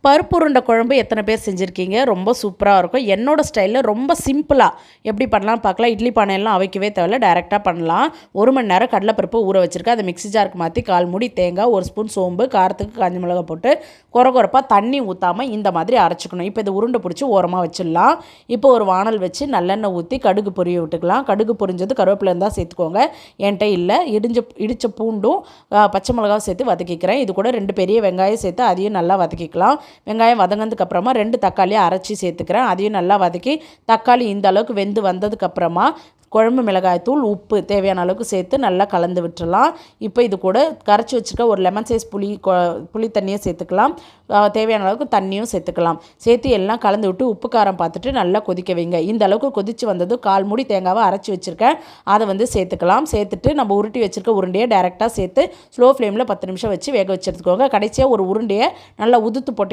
பருப்பு உருண்டை குழம்பு எத்தனை பேர் செஞ்சுருக்கீங்க? ரொம்ப சூப்பராக இருக்கும். என்னோடய ஸ்டைலில் ரொம்ப சிம்பிளாக எப்படி பண்ணலாம்னு பார்க்கலாம். இட்லி பானையெல்லாம் அவைக்கவே தேவையில்ல, டைரெக்டாக பண்ணலாம். 1 மணி நேரம் கடலைப்பருப்பு ஊற வச்சுருக்கேன். அதை மிக்ஸி ஜாருக்கு மாற்றி 1/4 மூடி தேங்காய், 1 ஸ்பூன் சோம்பு, காரத்துக்கு காஞ்ச மிளகாய் போட்டு கொரப்பாக தண்ணி ஊற்றாமல் இந்த மாதிரி அரைச்சிக்கணும். இப்போ இது உருண்டை பிடிச்சி ஓரமாக வச்சிடலாம். இப்போ ஒரு வானல் வச்சு நல்லெண்ணெய் ஊற்றி கடுகு பொரிய விட்டுக்கலாம். கடுகு பொரிஞ்சது கருவேப்பிலை இருந்தால் சேர்த்துக்கோங்க. என்கிட்ட இல்லை. இடித்த பூண்டும் பச்சை மிளகாவும் சேர்த்து வதக்கிக்கிறேன். இது கூட 2 பெரிய வெங்காயம் சேர்த்து அதையும் நல்லா வதக்கிக்கலாம். வெங்காயம் வதங்கினதுக்கப்புறமா 2 தக்காளியை அரைச்சி சேர்த்துக்கிறேன். அதையும் நல்லா வதக்கி தக்காளி இந்த அளவுக்கு வெந்து வந்ததுக்கப்புறமா குழம்பு மிளகாய்த்தூள், உப்பு தேவையான அளவுக்கு சேர்த்து நல்லா கலந்து விட்டுறலாம். இப்போ இது கூட கரைச்சி வச்சுருக்க ஒரு லெமன் சைஸ் புளி தண்ணியை சேர்த்துக்கலாம். தேவையான அளவுக்கு தண்ணியும் சேர்த்துக்கலாம். சேர்த்து எல்லாம் கலந்து விட்டு உப்பு காரம் பார்த்துட்டு நல்லா கொதிக்க வைங்க. இந்த அளவுக்கு கொதித்து வந்தது 1/4 மூடி தேங்காவை அரைச்சி வச்சுருக்கேன். அதை சேர்த்துக்கலாம். சேர்த்துட்டு நம்ம உருட்டி வச்சுருக்க உருண்டையை டைரெக்டாக சேர்த்து ஸ்லோ ஃப்ளேமில் 10 நிமிஷம் வச்சு வேக வச்சு எடுத்துக்கோங்க. கடைசியாக ஒரு உருண்டையை நல்லா உதுத்து போட்டு